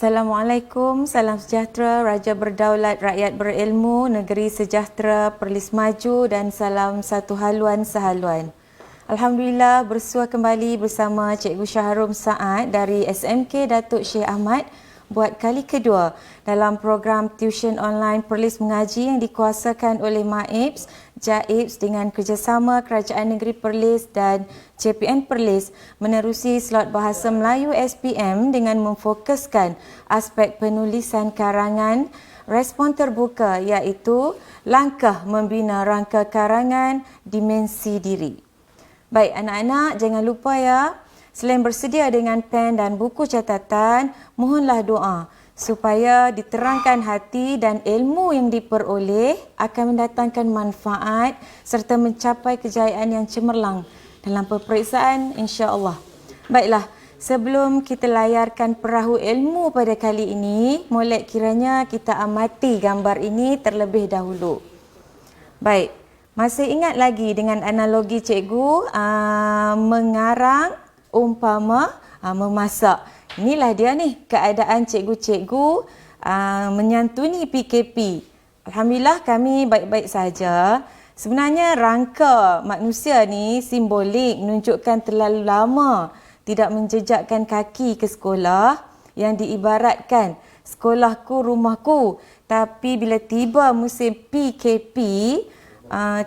Assalamualaikum, salam sejahtera, Raja berdaulat, rakyat berilmu, negeri sejahtera, Perlis maju dan salam satu haluan sehaluan. Alhamdulillah bersua kembali bersama Cikgu Syaharum Saad dari SMK Datuk Syekh Ahmad buat kali kedua dalam program tuition online Perlis Mengaji yang dikuasakan oleh MAIPS, JAIPS dengan kerjasama Kerajaan Negeri Perlis dan JPN Perlis menerusi slot Bahasa Melayu SPM dengan memfokuskan aspek penulisan karangan respon terbuka iaitu langkah membina rangka karangan dimensi diri. Baik anak-anak, jangan lupa ya, selain bersedia dengan pen dan buku catatan, mohonlah doa supaya diterangkan hati dan ilmu yang diperoleh akan mendatangkan manfaat serta mencapai kejayaan yang cemerlang dalam peperiksaan insya-Allah. Baiklah, sebelum kita layarkan perahu ilmu pada kali ini, molek kiranya kita amati gambar ini terlebih dahulu. Baik, masih ingat lagi dengan analogi cikgu mengarang umpama memasak. Inilah dia ni keadaan cikgu-cikgu menyantuni PKP. Alhamdulillah kami baik-baik saja. Sebenarnya rangka manusia ni simbolik menunjukkan terlalu lama tidak menjejakkan kaki ke sekolah yang diibaratkan sekolahku rumahku. Tapi bila tiba musim PKP,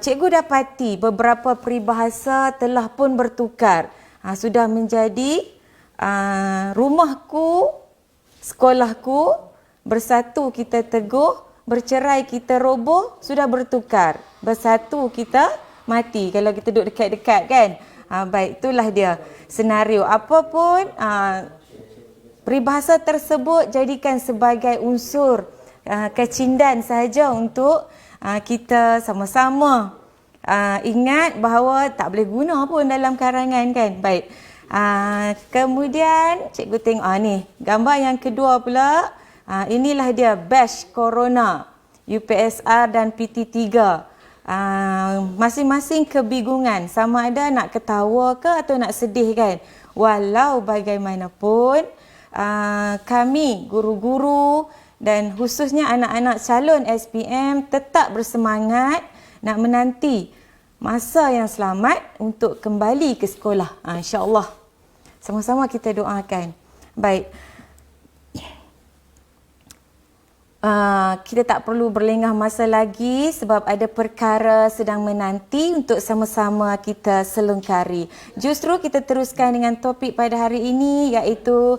cikgu dapati beberapa peribahasa telah pun bertukar. Sudah menjadi rumahku, sekolahku, bersatu kita teguh, bercerai kita roboh, sudah bertukar. Bersatu kita mati kalau kita duduk dekat-dekat kan. Baik, itulah dia senario. Apapun peribahasa tersebut jadikan sebagai unsur kecindan sahaja untuk kita sama-sama ingat bahawa tak boleh guna pun dalam karangan kan. Baik. Kemudian cikgu tengok ni gambar yang kedua pula. Inilah dia batch corona UPSR dan PT3. Masing-masing kebingungan sama ada nak ketawa ke atau nak sedih kan. Walau bagaimanapun kami guru-guru dan khususnya anak-anak calon SPM tetap bersemangat nak menanti masa yang selamat untuk kembali ke sekolah. InsyaAllah. Sama-sama kita doakan. Baik. Kita tak perlu berlengah masa lagi sebab ada perkara sedang menanti untuk sama-sama kita selengkari. Justru kita teruskan dengan topik pada hari ini iaitu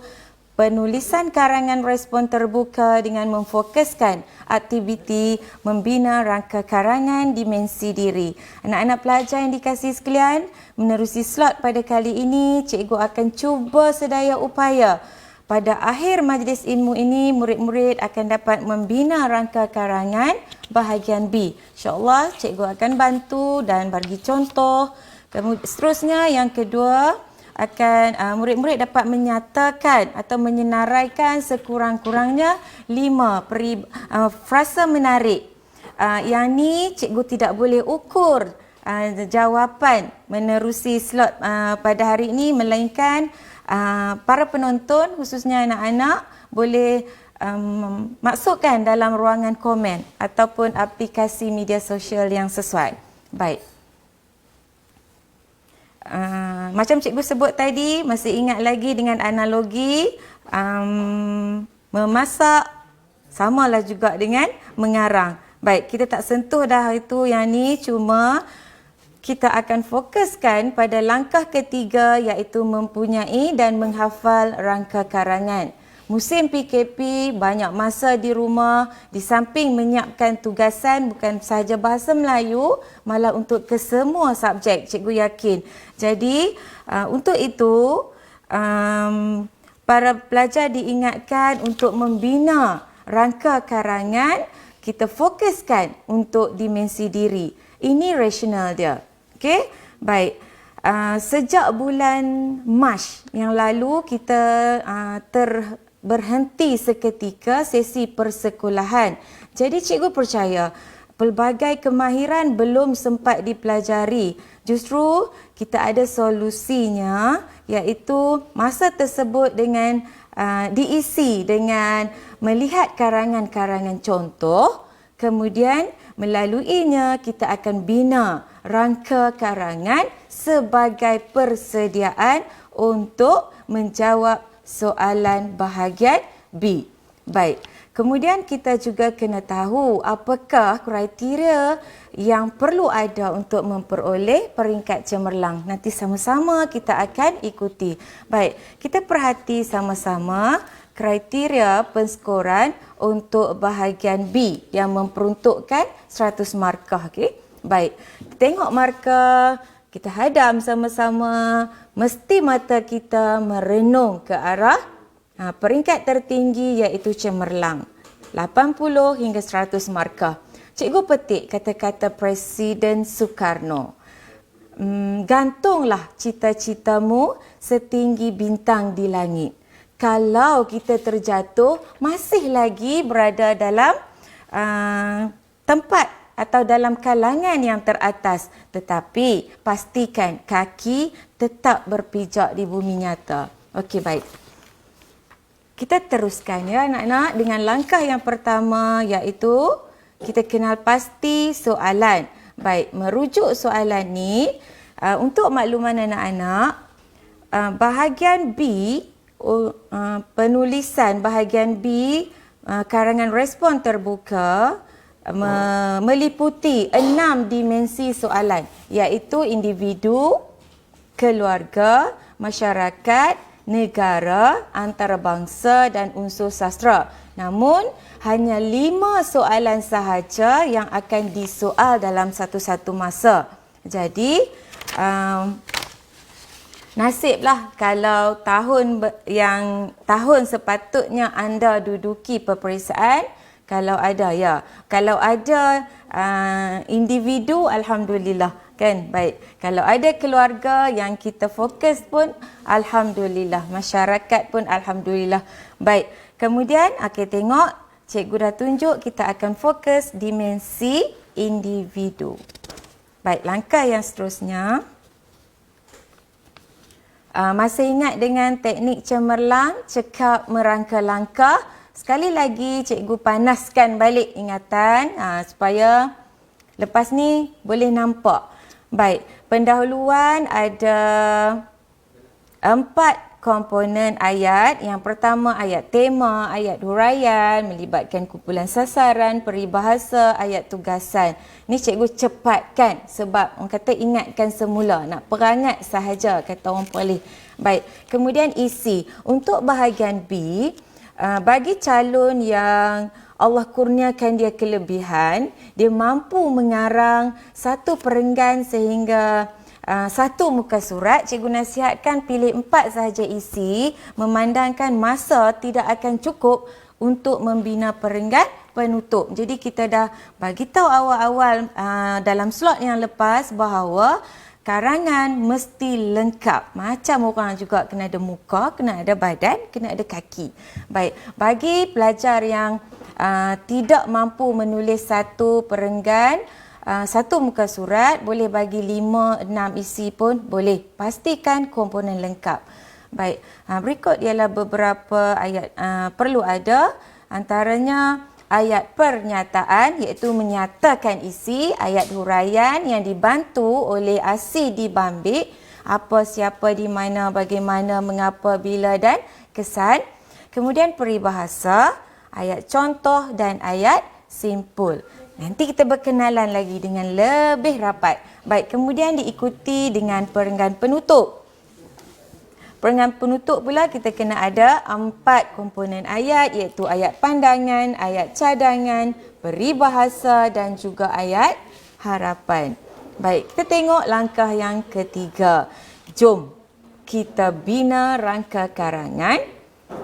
penulisan karangan respon terbuka dengan memfokuskan aktiviti membina rangka karangan dimensi diri. Anak-anak pelajar yang dikasihi sekalian, menerusi slot pada kali ini, cikgu akan cuba sedaya upaya. Pada akhir majlis ilmu ini, murid-murid akan dapat membina rangka karangan bahagian B. InsyaAllah, cikgu akan bantu dan bagi contoh. Seterusnya, yang kedua, akan murid-murid dapat menyatakan atau menyenaraikan sekurang-kurangnya 5 frasa menarik. Yang ni cikgu tidak boleh ukur jawapan menerusi slot pada hari ini, melainkan para penonton khususnya anak-anak boleh masukkan dalam ruangan komen ataupun aplikasi media sosial yang sesuai. Baik. Macam cikgu sebut tadi, masih ingat lagi dengan analogi memasak samalah juga dengan mengarang. Baik, kita tak sentuh dah itu yang ni, cuma kita akan fokuskan pada langkah ketiga iaitu mempunyai dan menghafal rangka karangan. Musim PKP, banyak masa di rumah, di samping menyiapkan tugasan bukan sahaja bahasa Melayu, malah untuk kesemua subjek, cikgu yakin. Jadi, untuk itu, para pelajar diingatkan untuk membina rangka karangan, kita fokuskan untuk dimensi diri. Ini rasional dia. Okey? Baik. Sejak bulan Mac yang lalu, kita berhenti seketika sesi persekolahan. Jadi cikgu percaya pelbagai kemahiran belum sempat dipelajari. Justru kita ada solusinya iaitu masa tersebut dengan diisi dengan melihat karangan-karangan contoh, kemudian melaluinya kita akan bina rangka karangan sebagai persediaan untuk menjawab soalan bahagian B. Baik. Kemudian kita juga kena tahu apakah kriteria yang perlu ada untuk memperoleh peringkat cemerlang. Nanti sama-sama kita akan ikuti. Baik, kita perhati sama-sama kriteria penskoran untuk bahagian B yang memperuntukkan 100 markah. Okay? Baik, kita tengok markah, kita hadam sama-sama. Mesti mata kita merenung ke arah peringkat tertinggi iaitu cemerlang. 80 hingga 100 markah. Cikgu petik kata-kata Presiden Soekarno. Gantunglah cita-citamu setinggi bintang di langit. Kalau kita terjatuh, masih lagi berada dalam tempat atau dalam kalangan yang teratas. Tetapi pastikan kaki tetap berpijak di bumi nyata. Okey, baik. Kita teruskan ya anak-anak dengan langkah yang pertama iaitu kita kenal pasti soalan. Baik, merujuk soalan ni untuk makluman anak-anak, bahagian B, penulisan bahagian B, karangan respon terbuka meliputi 6 dimensi soalan iaitu individu, keluarga, masyarakat, negara, antarabangsa dan unsur sastra. Namun, hanya 5 soalan sahaja yang akan disoal dalam satu-satu masa. Jadi, nasiblah kalau tahun sepatutnya anda duduki peperiksaan, kalau ada ya. Kalau ada individu, alhamdulillah. Kan? Baik. Kalau ada keluarga yang kita fokus pun, alhamdulillah. Masyarakat pun, alhamdulillah. Baik. Kemudian, tengok. Cikgu dah tunjuk kita akan fokus dimensi individu. Baik, langkah yang seterusnya. Masih ingat dengan teknik cemerlang, cekap merangka langkah. Sekali lagi, cikgu panaskan balik ingatan supaya lepas ni boleh nampak. Baik, pendahuluan ada 4 komponen ayat. Yang pertama ayat tema, ayat huraian, melibatkan kumpulan sasaran, peribahasa, ayat tugasan. Ni cikgu cepatkan sebab orang kata ingatkan semula. Nak perangat sahaja kata orang Perlis. Baik, kemudian isi. Untuk bahagian B, bagi calon yang Allah kurniakan dia kelebihan, dia mampu mengarang satu perenggan sehingga satu muka surat. Cikgu nasihatkan pilih 4 sahaja isi, memandangkan masa tidak akan cukup untuk membina perenggan penutup. Jadi kita dah bagi tahu awal-awal dalam slot yang lepas bahawa karangan mesti lengkap. Macam orang juga kena ada muka, kena ada badan, kena ada kaki. Baik, bagi pelajar yang tidak mampu menulis satu perenggan, satu muka surat, boleh bagi 5-6 isi pun boleh. Pastikan komponen lengkap. Baik, berikut ialah beberapa ayat perlu ada. Antaranya ayat pernyataan iaitu menyatakan isi, ayat huraian yang dibantu oleh asi dibambik, apa, siapa, di mana, bagaimana, mengapa, bila dan kesan. Kemudian peribahasa, ayat contoh dan ayat simpul. Nanti kita berkenalan lagi dengan lebih rapat. Baik, kemudian diikuti dengan perenggan penutup. Perenggan penutup pula kita kena ada 4 komponen ayat iaitu ayat pandangan, ayat cadangan, peribahasa dan juga ayat harapan. Baik, kita tengok langkah yang ketiga. Jom kita bina rangka karangan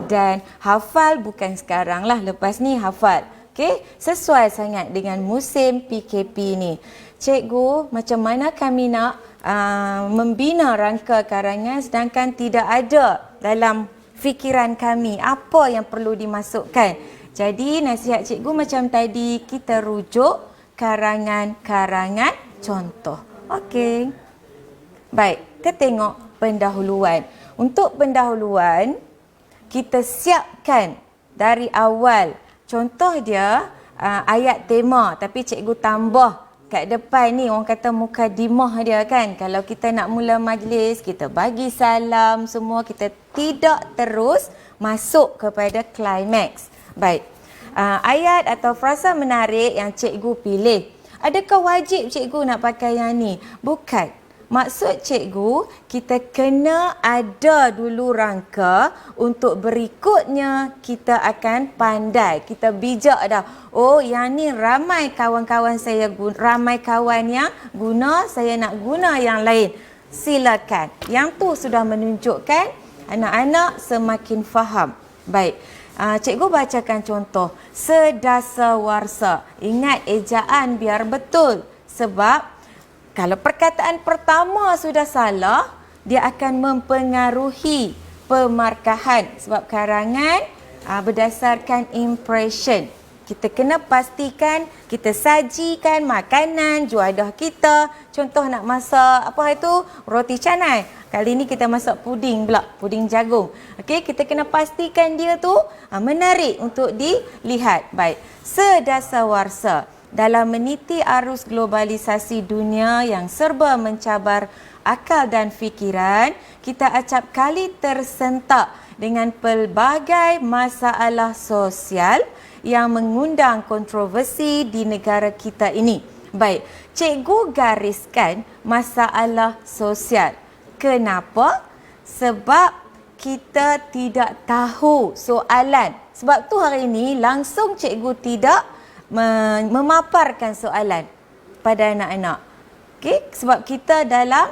dan hafal bukan sekarang lah, lepas ni hafal. Okey, sesuai sangat dengan musim PKP ni. Cikgu, macam mana kami nak membina rangka karangan sedangkan tidak ada dalam fikiran kami apa yang perlu dimasukkan. Jadi nasihat cikgu macam tadi, kita rujuk karangan-karangan contoh. Okey. Baik, kita tengok pendahuluan. Untuk pendahuluan, kita siapkan dari awal. Contoh dia ayat tema, tapi cikgu tambah kat depan ni, orang kata mukadimah dia kan. Kalau kita nak mula majlis, kita bagi salam semua, kita tidak terus masuk kepada climax. Baik. Ayat atau frasa menarik yang cikgu pilih. Adakah wajib cikgu nak pakai yang ni? Bukan. Maksud cikgu, kita kena ada dulu rangka untuk berikutnya kita akan pandai. Kita bijak dah. Oh, yang ni ramai kawan-kawan saya guna, ramai kawan yang guna, saya nak guna yang lain. Silakan. Yang tu sudah menunjukkan anak-anak semakin faham. Baik. Cikgu bacakan contoh. Sedasawarsa. Ingat ejaan biar betul. Sebab kalau perkataan pertama sudah salah, dia akan mempengaruhi pemarkahan. Sebab karangan berdasarkan impression. Kita kena pastikan kita sajikan makanan juadah kita. Contoh nak masak apa itu? Roti canai. Kali ni kita masak puding pula, puding jagung. Okey, kita kena pastikan dia tu menarik untuk dilihat. Baik. Sedasawarsa. Dalam meniti arus globalisasi dunia yang serba mencabar akal dan fikiran, kita acap kali tersentak dengan pelbagai masalah sosial yang mengundang kontroversi di negara kita ini. Baik, cikgu gariskan masalah sosial. Kenapa? Sebab kita tidak tahu soalan. Sebab tu hari ini langsung cikgu tidak memaparkan soalan pada anak-anak. Okay? Sebab kita dalam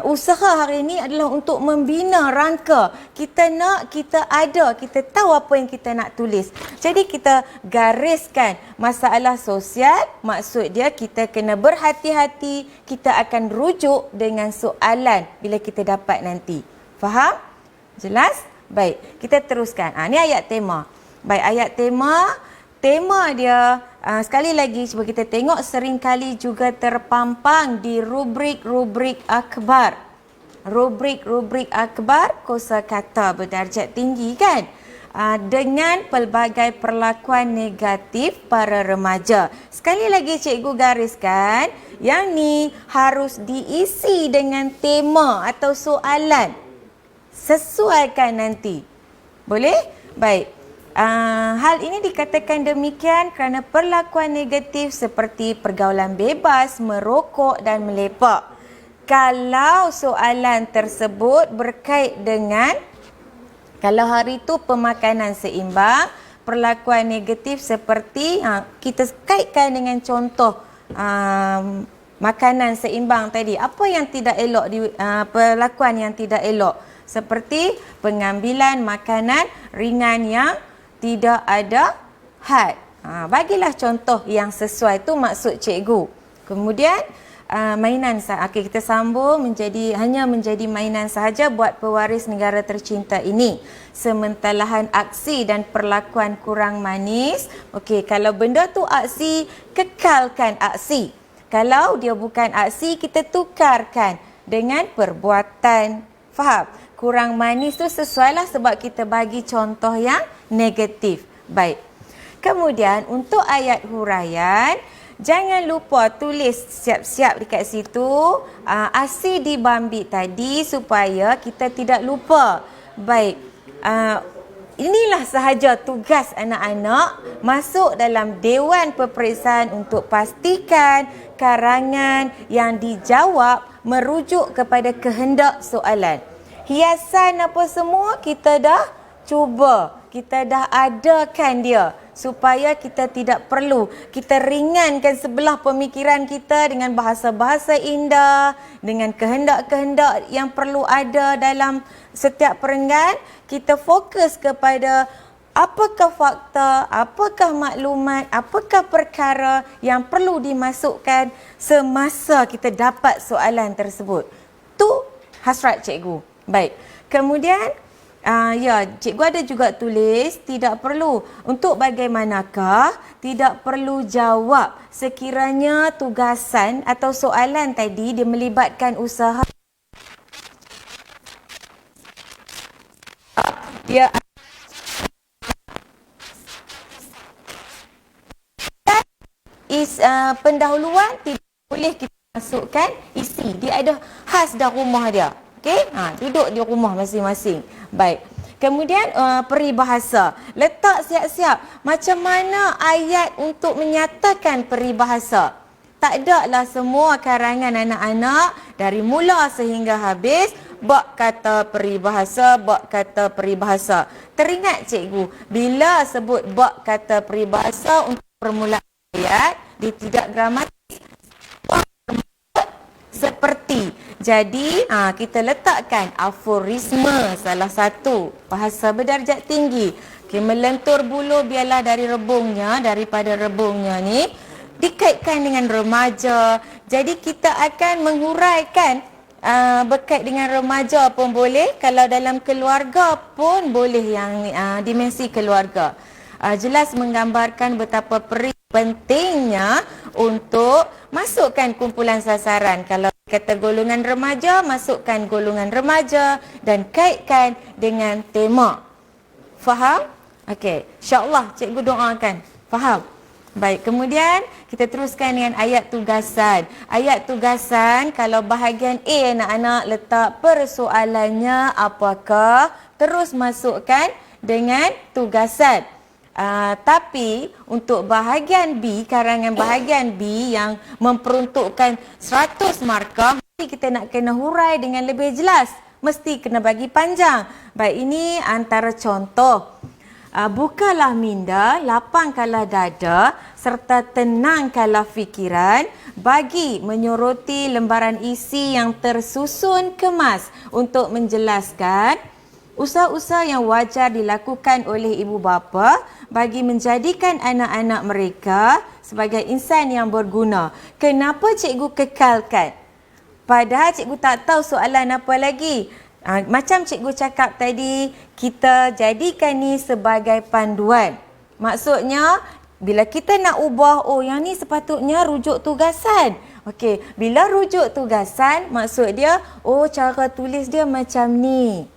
usaha hari ini adalah untuk membina rangka. Kita ada, kita tahu apa yang kita nak tulis. Jadi kita gariskan masalah sosial, maksud dia kita kena berhati-hati, kita akan rujuk dengan soalan bila kita dapat nanti. Faham? Jelas? Baik, kita teruskan. Ni ayat tema. Baik, ayat tema. Tema dia, sekali lagi cuba kita tengok, seringkali juga terpampang di rubrik-rubrik akhbar. Rubrik-rubrik akhbar, kosakata berdarjat tinggi kan? Dengan pelbagai perlakuan negatif para remaja. Sekali lagi cikgu gariskan, yang ni harus diisi dengan tema atau soalan. Sesuaikan nanti. Boleh? Baik. Hal ini dikatakan demikian kerana perlakuan negatif seperti pergaulan bebas, merokok dan melepak. Kalau soalan tersebut berkait dengan, kalau hari itu pemakanan seimbang, perlakuan negatif seperti, kita kaitkan dengan contoh makanan seimbang tadi. Apa yang tidak elok, perlakuan yang tidak elok? Seperti pengambilan makanan ringan yang tidak ada had. Bagilah contoh yang sesuai, tu maksud cikgu. Kemudian mainan, okay, kita sambung hanya menjadi mainan sahaja buat pewaris negara tercinta ini. Sementalahan aksi dan perlakuan kurang manis. Okey, kalau benda tu aksi, kekalkan aksi. Kalau dia bukan aksi, kita tukarkan dengan perbuatan. Faham? Kurang manis tu sesuailah sebab kita bagi contoh yang negatif. Baik. Kemudian untuk ayat huraian, jangan lupa tulis siap-siap dekat situ asi di Bambi tadi supaya kita tidak lupa. Baik. Inilah sahaja tugas anak-anak masuk dalam Dewan Peperiksaan untuk pastikan karangan yang dijawab merujuk kepada kehendak soalan. Hiasan apa semua kita dah cuba, kita dah adakan dia supaya kita tidak perlu, kita ringankan sebelah pemikiran kita dengan bahasa-bahasa indah, dengan kehendak-kehendak yang perlu ada dalam setiap perenggan. Kita fokus kepada apakah fakta, apakah maklumat, apakah perkara yang perlu dimasukkan semasa kita dapat soalan tersebut. Tu hasrat cikgu. Baik. Kemudian cikgu ada juga tulis tidak perlu. Untuk bagaimanakah tidak perlu jawab sekiranya tugasan atau soalan tadi dia melibatkan usaha Dia pendahuluan tidak boleh kita masukkan isi. Dia ada khas dah rumah dia. Okey? Duduk di rumah masing-masing. Baik. Kemudian peribahasa. Letak siap-siap macam mana ayat untuk menyatakan peribahasa. Tak ada lah semua karangan anak-anak dari mula sehingga habis bab kata peribahasa, bab kata peribahasa. Teringat cikgu, bila sebut bab kata peribahasa untuk permulaan ayat, dia tidak gramatik seperti. Jadi kita letakkan aforisme salah satu bahasa berdarjat tinggi. Okay, melentur bulu biarlah dari rebungnya, daripada rebungnya ni dikaitkan dengan remaja. Jadi kita akan menguraikan berkait dengan remaja pun boleh, kalau dalam keluarga pun boleh yang dimensi keluarga. Jelas menggambarkan betapa pentingnya untuk masukkan kumpulan sasaran. Kalau kata golongan remaja, masukkan golongan remaja dan kaitkan dengan tema. Faham? Okey, insya-Allah cikgu doakan. Faham? Baik, kemudian kita teruskan dengan ayat tugasan. Ayat tugasan, kalau bahagian A anak-anak letak persoalannya apakah, terus masukkan dengan tugasan. Tapi untuk bahagian B, karangan bahagian B yang memperuntukkan 100 markah, mesti kita nak kena hurai dengan lebih jelas. Mesti kena bagi panjang. Baik, ini antara contoh. Bukalah minda, lapangkanlah dada, serta tenangkanlah fikiran bagi menyoroti lembaran isi yang tersusun kemas untuk menjelaskan usaha-usaha yang wajar dilakukan oleh ibu bapa bagi menjadikan anak-anak mereka sebagai insan yang berguna. Kenapa cikgu kekalkan? Padahal cikgu tak tahu soalan apa lagi. Macam cikgu cakap tadi, kita jadikan ni sebagai panduan. Maksudnya, bila kita nak ubah, yang ni sepatutnya rujuk tugasan. Okey, bila rujuk tugasan, maksud dia, cara tulis dia macam ni.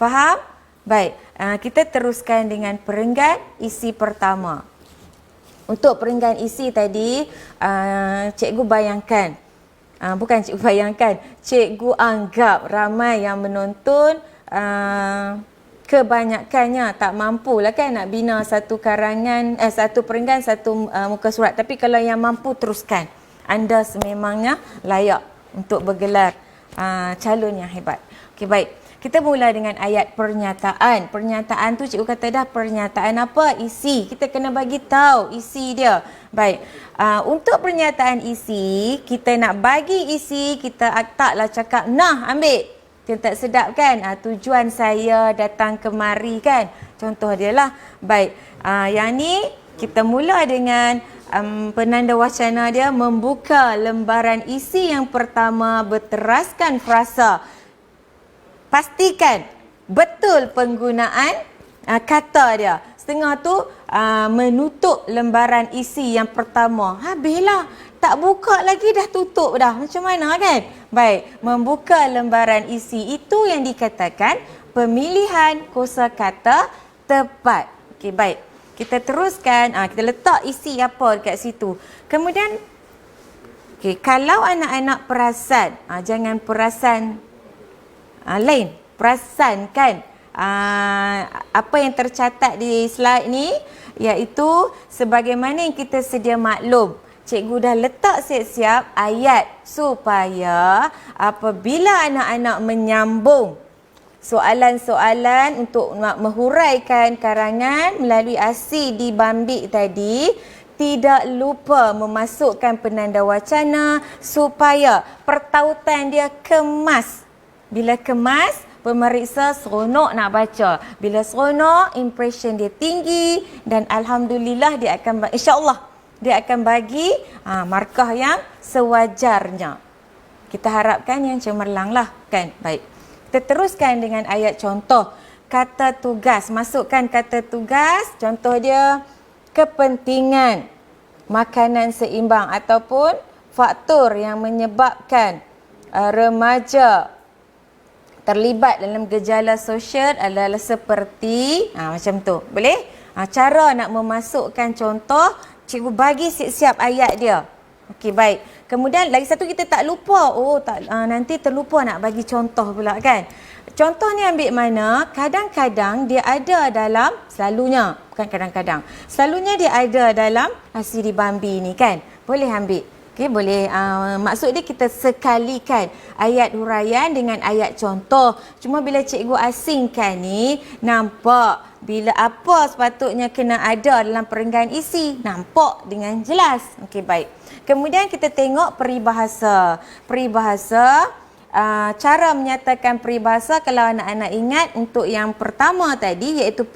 Faham? Baik, kita teruskan dengan perenggan isi pertama. Untuk perenggan isi tadi, cikgu bayangkan. Bukan cikgu bayangkan, cikgu anggap ramai yang menonton kebanyakannya tak mampu lah kan nak bina satu karangan, satu perenggan, satu muka surat. Tapi kalau yang mampu, teruskan. Anda sememangnya layak untuk bergelar calon yang hebat. Okey, baik. Kita mula dengan ayat pernyataan. Pernyataan tu cikgu kata dah, pernyataan apa? Isi. Kita kena bagi tahu isi dia. Baik. Untuk pernyataan isi, kita nak bagi isi, kita taklah cakap, nah ambil. Kita tak sedap kan? Tujuan saya datang kemari kan? Contoh dia lah. Baik. Yang ni kita mula dengan penanda wacana dia, membuka lembaran isi yang pertama berteraskan frasa. Pastikan betul penggunaan kata dia. Setengah tu menutup lembaran isi yang pertama. Habislah. Tak buka lagi dah tutup dah. Macam mana kan? Baik. Membuka lembaran isi itu yang dikatakan pemilihan kosakata tepat. Okey, baik. Kita teruskan. Kita letak isi apa dekat situ. Kemudian, kalau anak-anak perasan, jangan perasan lain, perasankan apa yang tercatat di slide ni, iaitu sebagaimana yang kita sedia maklum, cikgu dah letak siap-siap ayat supaya apabila anak-anak menyambung soalan-soalan untuk menghuraikan karangan melalui asi di Bambik tadi, tidak lupa memasukkan penanda wacana supaya pertautan dia kemas. Bila kemas, pemeriksa seronok nak baca. Bila seronok, impression dia tinggi dan alhamdulillah dia akan, insya-Allah dia akan bagi markah yang sewajarnya. Kita harapkan yang cemerlang lah kan. Baik. Kita teruskan dengan ayat contoh. Kata tugas. Masukkan kata tugas. Contoh dia, kepentingan makanan seimbang ataupun faktor yang menyebabkan remaja terlibat dalam gejala sosial adalah seperti macam tu. Boleh? Cara nak memasukkan contoh, cikgu bagi siap-siap ayat dia. Okey, baik. Kemudian lagi satu kita tak lupa. Nanti terlupa nak bagi contoh pula kan. Contoh ni ambil mana? Kadang-kadang dia ada dalam, selalunya, bukan kadang-kadang. Selalunya dia ada dalam Siri Bambi ni kan. Boleh ambil. Okey, boleh. Maksud dia kita sekalikan ayat huraian dengan ayat contoh. Cuma bila cikgu asingkan ni, nampak bila apa sepatutnya kena ada dalam perenggan isi. Nampak dengan jelas. Okey, baik. Kemudian kita tengok peribahasa. Peribahasa, cara menyatakan peribahasa kalau anak-anak ingat untuk yang pertama tadi iaitu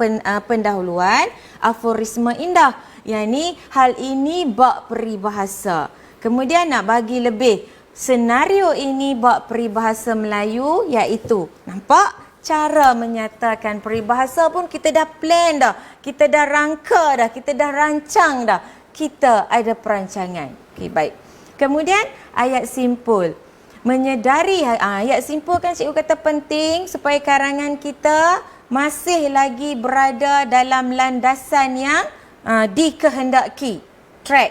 pendahuluan, aforisma indah. Yang ni hal ini bab peribahasa. Kemudian nak bagi lebih, senario ini bab peribahasa Melayu iaitu, nampak? Cara menyatakan peribahasa pun kita dah plan dah. Kita dah rangka dah, kita dah rancang dah. Kita ada perancangan. Okey, baik. Kemudian ayat simpul. Menyedari ayat simpul kan cikgu kata penting supaya karangan kita masih lagi berada dalam landasan yang dikehendaki. Track.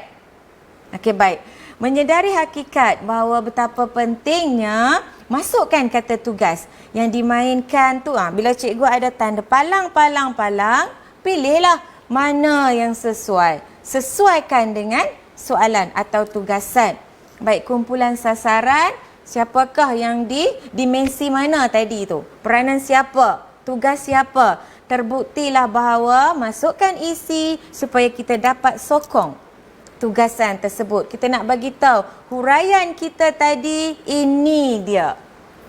Okey, baik. Menyedari hakikat bahawa betapa pentingnya masukkan kata tugas yang dimainkan tu. Bila cikgu ada tanda palang, pilihlah mana yang sesuai. Sesuaikan dengan soalan atau tugasan. Baik, kumpulan sasaran, siapakah yang di dimensi mana tadi tu? Peranan siapa? Tugas siapa? Terbuktilah bahawa masukkan isi supaya kita dapat sokong tugasan tersebut. Kita nak bagi tahu huraian kita tadi, ini dia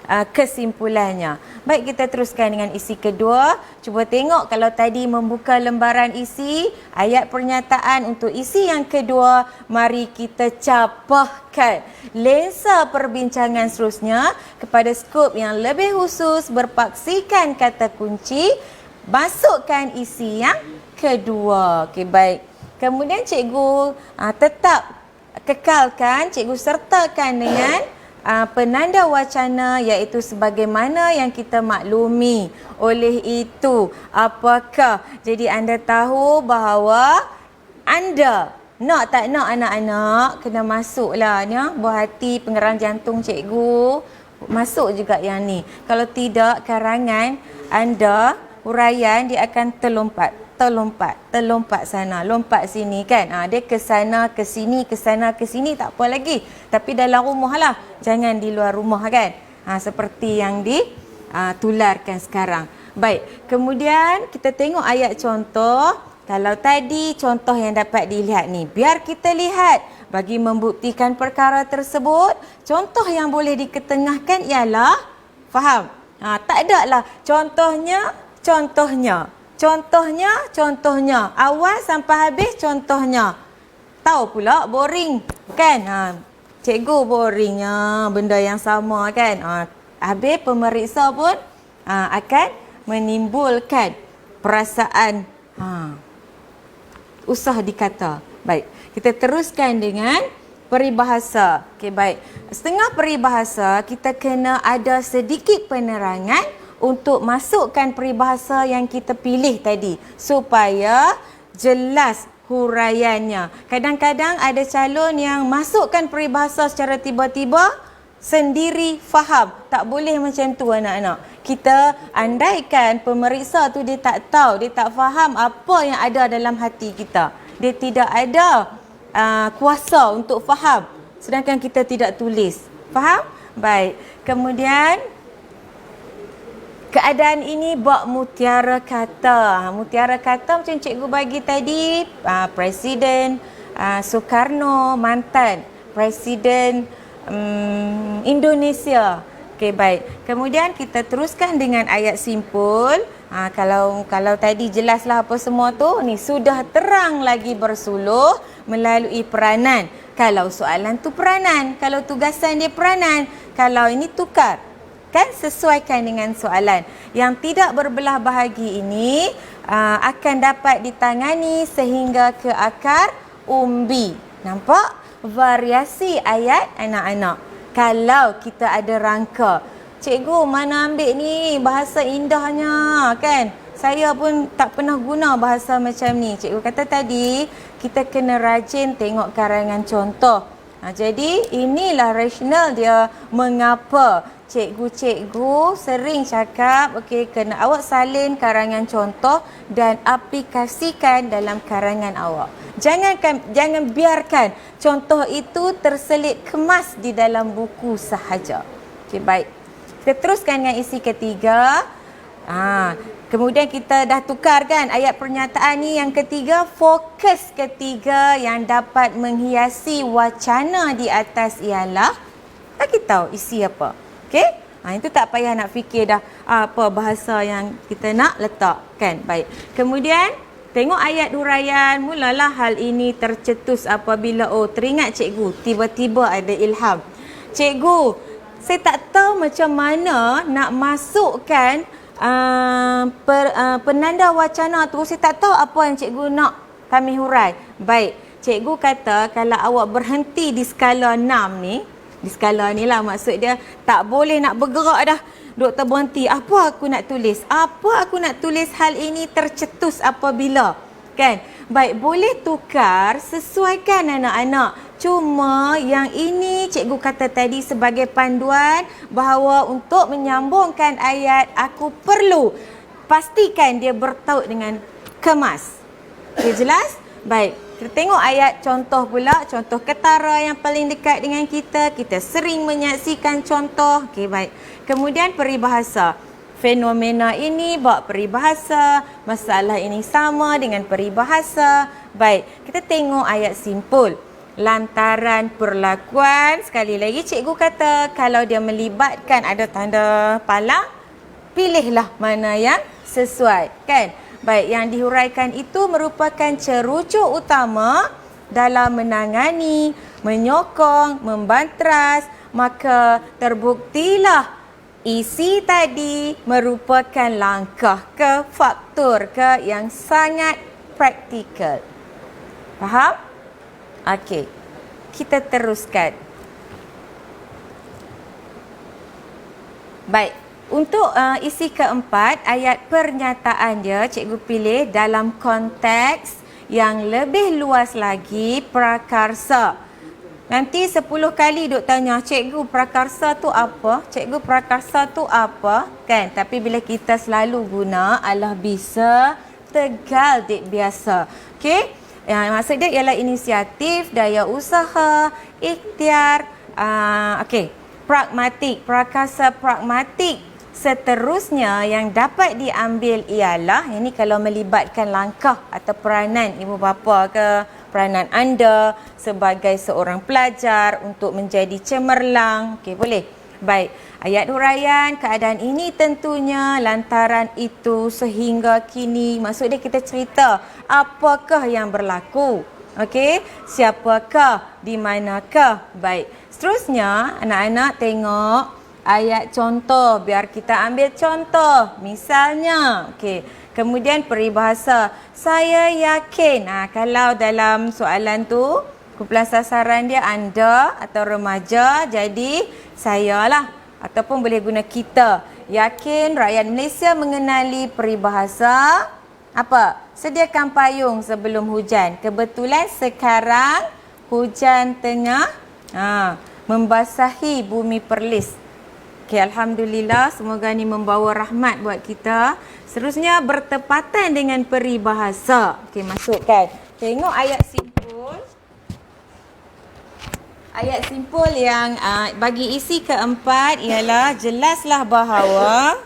kesimpulannya. Baik, kita teruskan dengan isi kedua. Cuba tengok kalau tadi membuka lembaran isi, ayat pernyataan untuk isi yang kedua, mari kita capahkan lensa perbincangan seterusnya kepada skop yang lebih khusus, berpaksikan kata kunci, masukkan isi yang kedua. Okey, baik. Kemudian cikgu tetap kekalkan, cikgu sertakan dengan penanda wacana iaitu sebagaimana yang kita maklumi. Oleh itu, apakah jadi anda tahu bahawa anda nak tak nak anak-anak kena masuklah ni, buah hati pengerang jantung cikgu. Masuk juga yang ni. Kalau tidak, karangan anda, huraian dia akan terlompat sana, lompat sini kan. Dia ke sana, ke sini, ke sana, ke sini, tak apa lagi. Tapi dalam rumah lah, jangan di luar rumah kan. Seperti yang ditularkan sekarang. Baik, kemudian kita tengok ayat contoh. Kalau tadi contoh yang dapat dilihat ni, biar kita lihat bagi membuktikan perkara tersebut. Contoh yang boleh diketengahkan ialah, faham? Tak ada lah contohnya. Awal sampai habis contohnya. Tahu pula boring kan? Cikgu boringnya benda yang sama kan? Habis pemeriksa pun akan menimbulkan perasaan usah dikata. Baik, kita teruskan dengan peribahasa. Okey, baik. Setengah peribahasa kita kena ada sedikit penerangan untuk masukkan peribahasa yang kita pilih tadi supaya jelas huraiannya. Kadang-kadang ada calon yang masukkan peribahasa secara tiba-tiba, sendiri faham. Tak boleh macam tu anak-anak. Kita andaikan pemeriksa tu dia tak tahu, dia tak faham apa yang ada dalam hati kita. Dia tidak ada kuasa untuk faham. Sedangkan kita tidak tulis. Faham? Baik. Kemudian keadaan ini bab mutiara kata. Mutiara kata macam cikgu bagi tadi, Presiden Soekarno, mantan Presiden Indonesia. Okey, baik. Kemudian kita teruskan dengan ayat simpul. Kalau tadi jelaslah apa semua tu, ni sudah terang lagi bersuluh melalui peranan. Kalau soalan tu peranan, kalau tugasan dia peranan, kalau ini tukar. Kan sesuaikan dengan soalan. Yang tidak berbelah bahagi ini akan dapat ditangani sehingga ke akar umbi. Nampak? Variasi ayat anak-anak. Kalau kita ada rangka. cikgu mana ambil ni bahasa indahnya kan. Saya pun tak pernah guna bahasa macam ni. Cikgu kata tadi kita kena rajin tengok karangan contoh. Jadi inilah rasional dia mengapa cikgu-cikgu sering cakap okey, kena awak salin karangan contoh dan aplikasikan dalam karangan awak. Jangan biarkan contoh itu terselit kemas di dalam buku sahaja. Okey, baik. Kita teruskan dengan isi ketiga. Kemudian kita dah tukar kan ayat pernyataan ni. Yang ketiga, fokus ketiga yang dapat menghiasi wacana di atas ialah bagi tahu isi apa. Okey? Itu tak payah nak fikir dah apa bahasa yang kita nak letak kan. Baik. Kemudian tengok ayat huraian, mulalah hal ini tercetus apabila teringat cikgu, tiba-tiba ada ilham. Cikgu, saya tak tahu macam mana nak masukkan penanda wacana tu. Saya tak tahu apa yang cikgu nak kami hurai. Baik, cikgu kata kalau awak berhenti di skala 6 ni, di skala ni lah maksud dia, tak boleh nak bergerak dah. Doktor berhenti, apa aku nak tulis? Apa aku nak tulis hal ini tercetus apabila? Kan? Baik, boleh tukar, sesuaikan anak-anak. Cuma yang ini cikgu kata tadi sebagai panduan bahawa untuk menyambungkan ayat, aku perlu pastikan dia bertaut dengan kemas. Okay, jelas? Baik, kita tengok ayat contoh pula. Contoh ketara yang paling dekat dengan kita. Kita sering menyaksikan contoh. Okey, baik. Kemudian peribahasa. Fenomena ini bab peribahasa. Masalah ini sama dengan peribahasa. Baik, kita tengok ayat simpul. Lantaran perlakuan, sekali lagi cikgu kata kalau dia melibatkan ada tanda palang, pilihlah mana yang sesuai, kan? Baik, yang dihuraikan itu merupakan cerucuk utama dalam menangani, menyokong, membantras, maka terbuktilah isi tadi merupakan langkah ke faktor ke yang sangat praktikal. Faham? Okey, kita teruskan. Baik, untuk isi keempat, ayat pernyataan dia cikgu pilih dalam konteks yang lebih luas lagi, prakarsa. Nanti 10 kali duk tanya, cikgu prakarsa tu apa? Cikgu prakarsa tu apa? Kan? Tapi bila kita selalu guna, alah bisa, tegal dik biasa. Okey? Yang maksud dia ialah inisiatif, daya usaha, ikhtiar, pragmatik, prakarsa pragmatik. Seterusnya yang dapat diambil ialah, ini kalau melibatkan langkah atau peranan ibu bapa ke, peranan anda sebagai seorang pelajar untuk menjadi cemerlang. Okey, boleh? Baik, ayat huraian, keadaan ini tentunya lantaran itu sehingga kini, maksud dia kita cerita apakah yang berlaku. Okey, siapakah, di manakah. Baik, seterusnya anak-anak tengok ayat contoh, biar kita ambil contoh. Misalnya, okey, kemudian peribahasa. Saya yakin, kalau dalam soalan tu kumpulan sasaran dia anda atau remaja, jadi saya lah, ataupun boleh guna kita. Yakin rakyat Malaysia mengenali peribahasa apa? Sediakan payung sebelum hujan. Kebetulan sekarang hujan tengah membasahi bumi Perlis. Okay, alhamdulillah, semoga ni membawa rahmat buat kita. Seterusnya bertepatan dengan peribahasa. Okey, masukkan. Tengok ayat simpul. Ayat simpul yang bagi isi keempat ialah jelaslah bahawa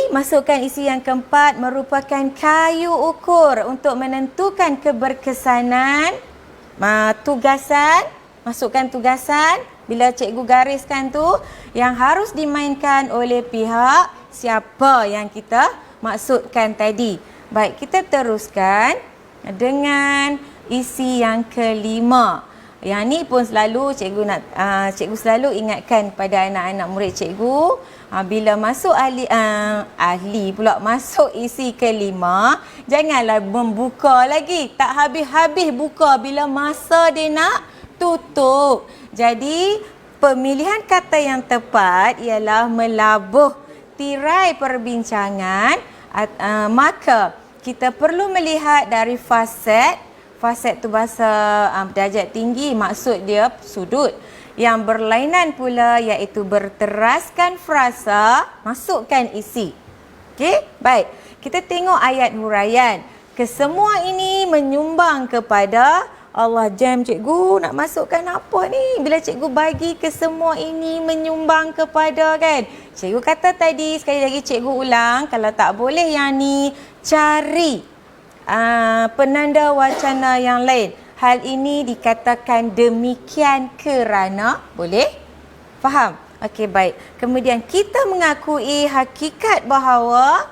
masukkan isi yang keempat merupakan kayu ukur untuk menentukan keberkesanan tugasan. Masukkan tugasan bila cikgu gariskan tu yang harus dimainkan oleh pihak siapa yang kita maksudkan tadi. Baik, kita teruskan dengan isi yang kelima. Yang ni pun selalu cikgu selalu ingatkan pada anak-anak murid cikgu, bila masuk masuk isi kelima, janganlah membuka lagi, tak habis-habis buka bila masa dia nak tutup. Jadi Pemilihan kata yang tepat ialah melabuh tirai perbincangan. Maka kita perlu melihat dari faset. Faset tu bahasa darjat tinggi, maksud dia sudut. Yang berlainan pula iaitu berteraskan frasa, masukkan isi. Okey, baik. Kita tengok ayat huraian. Kesemua ini menyumbang kepada Allah. Jam cikgu nak masukkan apa ni? Bila cikgu bagi kesemua ini menyumbang kepada, kan? Cikgu kata tadi, sekali lagi cikgu ulang. Kalau tak boleh yang ni, cari penanda wacana yang lain. Hal ini dikatakan demikian kerana. Boleh? Faham? Okey, baik. Kemudian kita mengakui hakikat bahawa,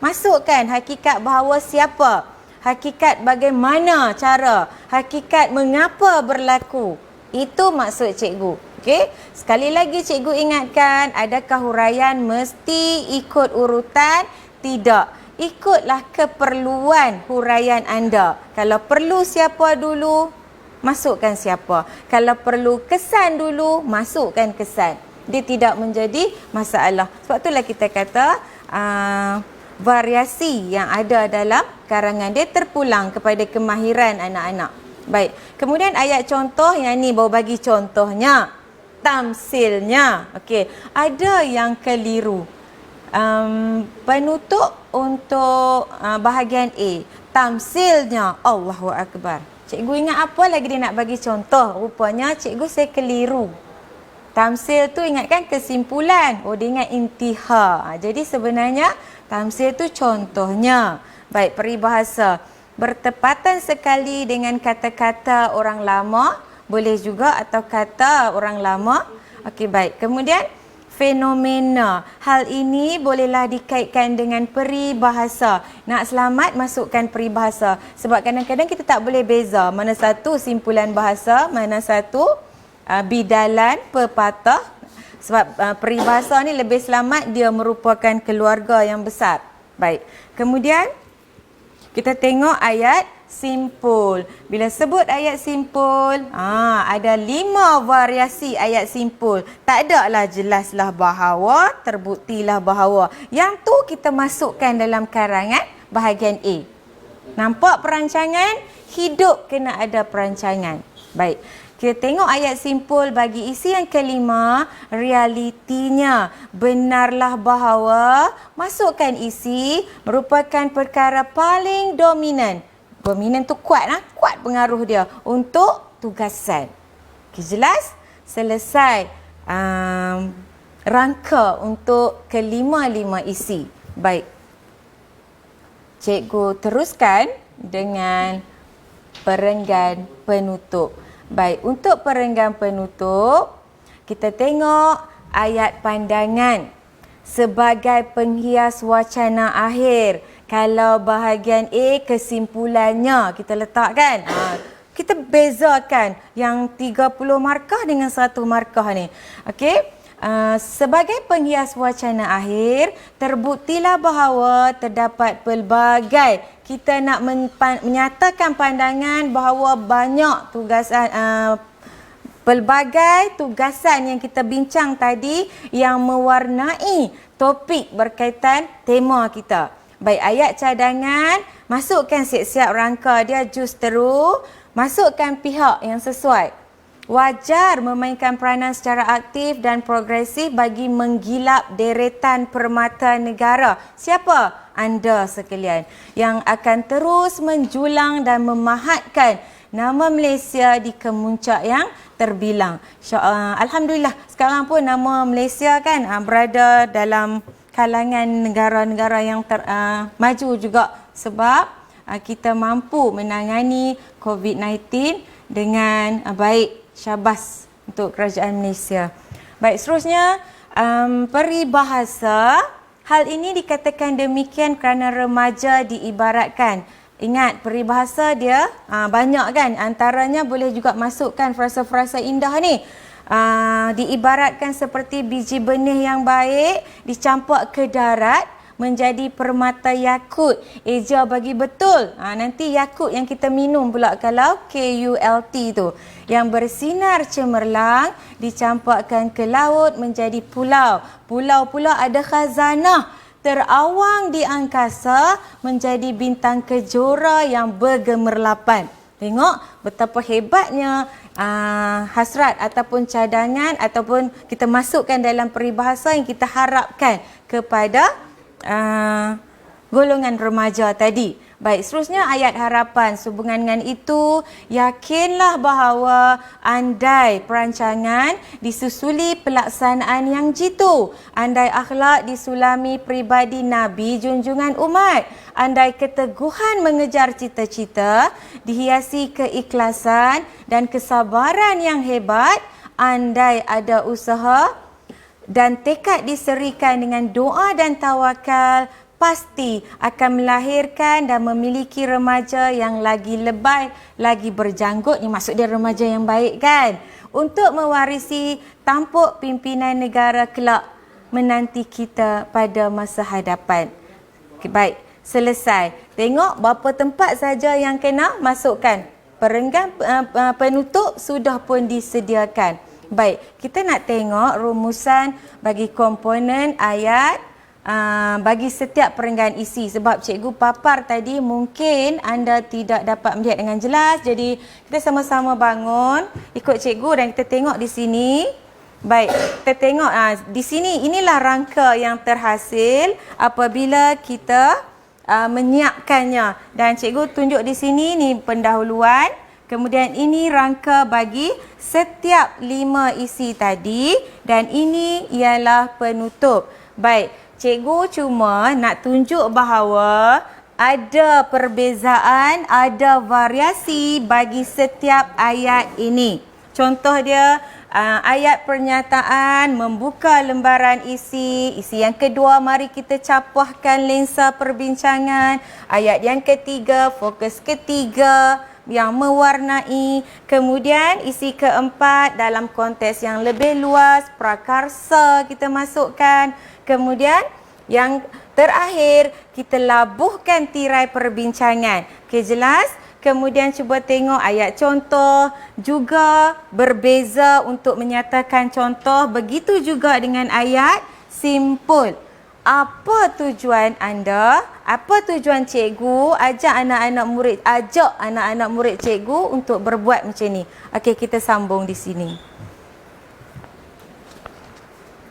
masukkan hakikat bahawa siapa? Hakikat bagaimana cara? Hakikat mengapa berlaku? Itu maksud cikgu. Okey? Sekali lagi cikgu ingatkan, adakah huraian mesti ikut urutan? Tidak. Ikutlah keperluan huraian anda. Kalau perlu siapa dulu, masukkan siapa. Kalau perlu kesan dulu, masukkan kesan. Dia tidak menjadi masalah. Sebab itulah kita kata variasi yang ada dalam karangan dia terpulang kepada kemahiran anak-anak. Baik. Kemudian ayat contoh yang ni baru bagi contohnya. Tamsilnya. Okey. Ada yang keliru. Penutup untuk bahagian A. Tamsilnya. Allahu Akbar. Cikgu ingat apa lagi dia nak bagi contoh? Rupanya cikgu saya keliru. Tamsil tu ingatkan kesimpulan. Oh, dia ingat intiha. Jadi sebenarnya tamsil tu contohnya. Baik, peribahasa. Bertepatan sekali dengan kata-kata orang lama. Boleh juga atau kata orang lama. Okey, baik. Kemudian fenomena. Hal ini bolehlah dikaitkan dengan peribahasa. Nak selamat, masukkan peribahasa. Sebab kadang-kadang kita tak boleh beza mana satu simpulan bahasa, mana satu bidalan pepatah. Sebab peribahasa ni lebih selamat, dia merupakan keluarga yang besar. Baik. Kemudian kita tengok ayat simpul. Bila sebut ayat simpul, ada 5 variasi ayat simpul. Tak adalah jelaslah bahawa, terbuktilah bahawa. Yang tu kita masukkan dalam karangan bahagian A. Nampak perancangan? Hidup kena ada perancangan. Baik. Kita tengok ayat simpul bagi isi yang kelima, realitinya. Benarlah bahawa masukkan isi merupakan perkara paling dominan. Dominan tu kuat, kuat pengaruh dia untuk tugasan. Okay, jelas? Selesai rangka untuk kelima-lima isi. Baik. Cikgu teruskan dengan perenggan penutup. Baik, untuk perenggan penutup, kita tengok ayat pandangan sebagai penghias wacana akhir. Kalau bahagian A, kesimpulannya kita letakkan. Kita bezakan yang 30 markah dengan 100 markah ni. Okey. Sebagai penghias wacana akhir, terbuktilah bahawa terdapat pelbagai. Kita nak menyatakan pandangan bahawa banyak tugasan, pelbagai tugasan yang kita bincang tadi yang mewarnai topik berkaitan tema kita. Baik, ayat cadangan, masukkan siap-siap rangka dia justeru, masukkan pihak yang sesuai. Wajar memainkan peranan secara aktif dan progresif bagi menggilap deretan permata negara. Siapa? Anda sekalian yang akan terus menjulang dan memahatkan nama Malaysia di kemuncak yang terbilang. Alhamdulillah, sekarang pun nama Malaysia kan berada dalam kalangan negara-negara yang maju juga sebab kita mampu menangani COVID-19 dengan baik. Syabas untuk kerajaan Malaysia. Baik, seterusnya peribahasa. Hal ini dikatakan demikian kerana remaja diibaratkan. Ingat, peribahasa dia banyak kan. Antaranya boleh juga masukkan frasa-frasa indah ni. Diibaratkan seperti biji benih yang baik dicampak ke darat, menjadi permata yakut. Eja bagi betul. Nanti yakut yang kita minum pula kalau KULT tu. Yang bersinar cemerlang dicampakkan ke laut menjadi pulau. Pulau pula ada khazanah. Terawang di angkasa menjadi bintang kejora yang bergemerlapan. Tengok betapa hebatnya hasrat ataupun cadangan ataupun kita masukkan dalam peribahasa yang kita harapkan kepada golongan remaja tadi. Baik, seterusnya ayat harapan. Sehubungan dengan itu, yakinlah bahawa andai perancangan disusuli pelaksanaan yang jitu, andai akhlak disulami pribadi Nabi junjungan umat, andai keteguhan mengejar cita-cita dihiasi keikhlasan dan kesabaran yang hebat, andai ada usaha dan tekad diserikan dengan doa dan tawakal, pasti akan melahirkan dan memiliki remaja yang lagi lebay, lagi berjanggut. Ini maksud dia remaja yang baik kan? Untuk mewarisi tampuk pimpinan negara kelak menanti kita pada masa hadapan. Okay, baik, selesai. Tengok berapa tempat saja yang kena masukkan. Perenggan penutup sudah pun disediakan. Baik, kita nak tengok rumusan bagi komponen ayat bagi setiap perenggan isi. Sebab cikgu papar tadi mungkin anda tidak dapat melihat dengan jelas. Jadi kita sama-sama bangun ikut cikgu dan kita tengok di sini. Baik, kita tengok di sini inilah rangka yang terhasil apabila kita menyiapkannya. Dan cikgu tunjuk di sini ni pendahuluan. Kemudian ini rangka bagi setiap 5 isi tadi dan ini ialah penutup. Baik, cikgu cuma nak tunjuk bahawa ada perbezaan, ada variasi bagi setiap ayat ini. Contoh dia, ayat pernyataan membuka lembaran isi. Isi yang kedua, mari kita capahkan lensa perbincangan. Ayat yang ketiga, fokus ketiga yang mewarnai. Kemudian isi keempat dalam konteks yang lebih luas, prakarsa kita masukkan. Kemudian yang terakhir kita labuhkan tirai perbincangan. Okey, jelas? Kemudian cuba tengok ayat contoh juga berbeza untuk menyatakan contoh. Begitu juga dengan ayat simpul. Apa tujuan anda? Apa tujuan cikgu ajak anak-anak murid cikgu untuk berbuat macam ni? Okey, kita sambung di sini.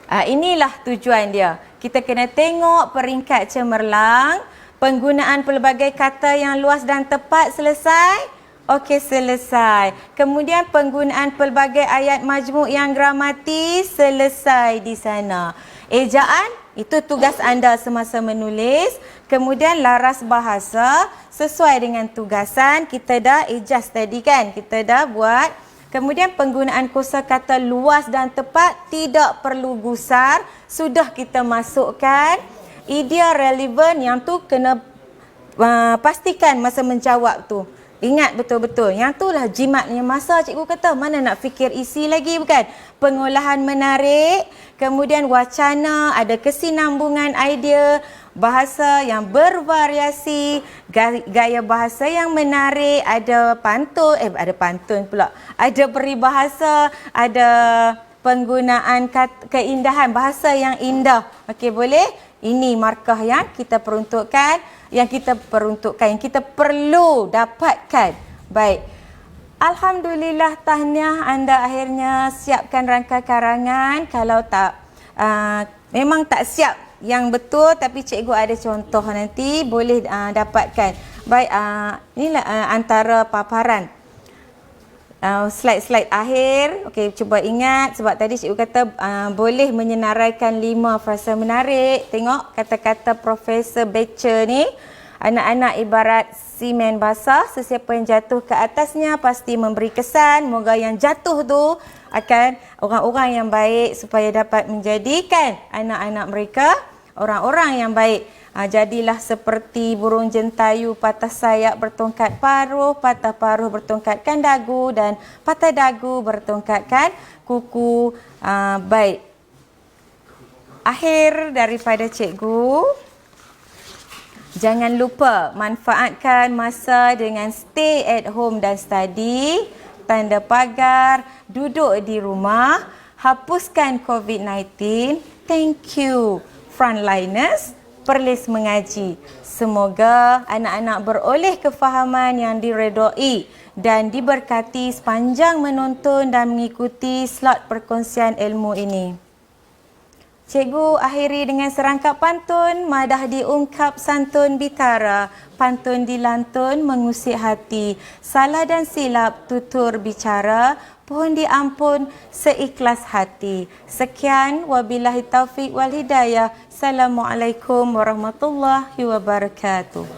Inilah tujuan dia. Kita kena tengok peringkat cemerlang, penggunaan pelbagai kata yang luas dan tepat. Selesai? Okey, selesai. Kemudian penggunaan pelbagai ayat majmuk yang gramatis. Selesai di sana. Ejaan, itu tugas anda semasa menulis. Kemudian laras bahasa, sesuai dengan tugasan. Kita dah ejaz tadi kan? Kita dah buat. Kemudian penggunaan kosakata luas dan tepat, tidak perlu gusar. Sudah kita masukkan. Idea relevan yang tu kena pastikan masa menjawab tu. Ingat betul-betul. Yang itulah jimatnya masa cikgu kata. Mana nak fikir isi lagi bukan? Pengolahan menarik. Kemudian wacana, ada kesinambungan idea. Bahasa yang bervariasi. Gaya bahasa yang menarik. Ada pantun. Ada pantun pula. Ada peribahasa. Ada penggunaan keindahan. Bahasa yang indah. Okey, boleh? Ini markah yang kita peruntukkan. Yang kita perlu dapatkan. Baik. Alhamdulillah, tahniah anda akhirnya siapkan rangka karangan. Kalau tak, memang tak siap yang betul tapi cikgu ada contoh nanti boleh dapatkan. Baik, inilah antara paparan. Slide-slide akhir. Okey, cuba ingat sebab tadi cikgu kata boleh menyenaraikan 5 frasa menarik. Tengok kata-kata Profesor Becher ni. Anak-anak ibarat simen basah, sesiapa yang jatuh ke atasnya pasti memberi kesan. Moga yang jatuh tu akan orang-orang yang baik supaya dapat menjadikan anak-anak mereka orang-orang yang baik. Jadilah seperti burung jentayu, patah sayap bertongkat paruh, patah paruh bertongkatkan dagu dan patah dagu bertongkatkan kuku. Baik. Akhir daripada cikgu. Jangan lupa manfaatkan masa dengan stay at home dan study, tanda pagar, duduk di rumah, hapuskan COVID-19. Thank you, frontliners, Perlis Mengaji. Semoga anak-anak beroleh kefahaman yang diredai dan diberkati sepanjang menonton dan mengikuti slot perkongsian ilmu ini. Cikgu akhiri dengan serangkap pantun, madah diungkap santun bitara, pantun dilantun mengusik hati, salah dan silap tutur bicara, pohon diampun seikhlas hati. Sekian, wabillahi taufiq wal hidayah. Assalamualaikum warahmatullahi wabarakatuh.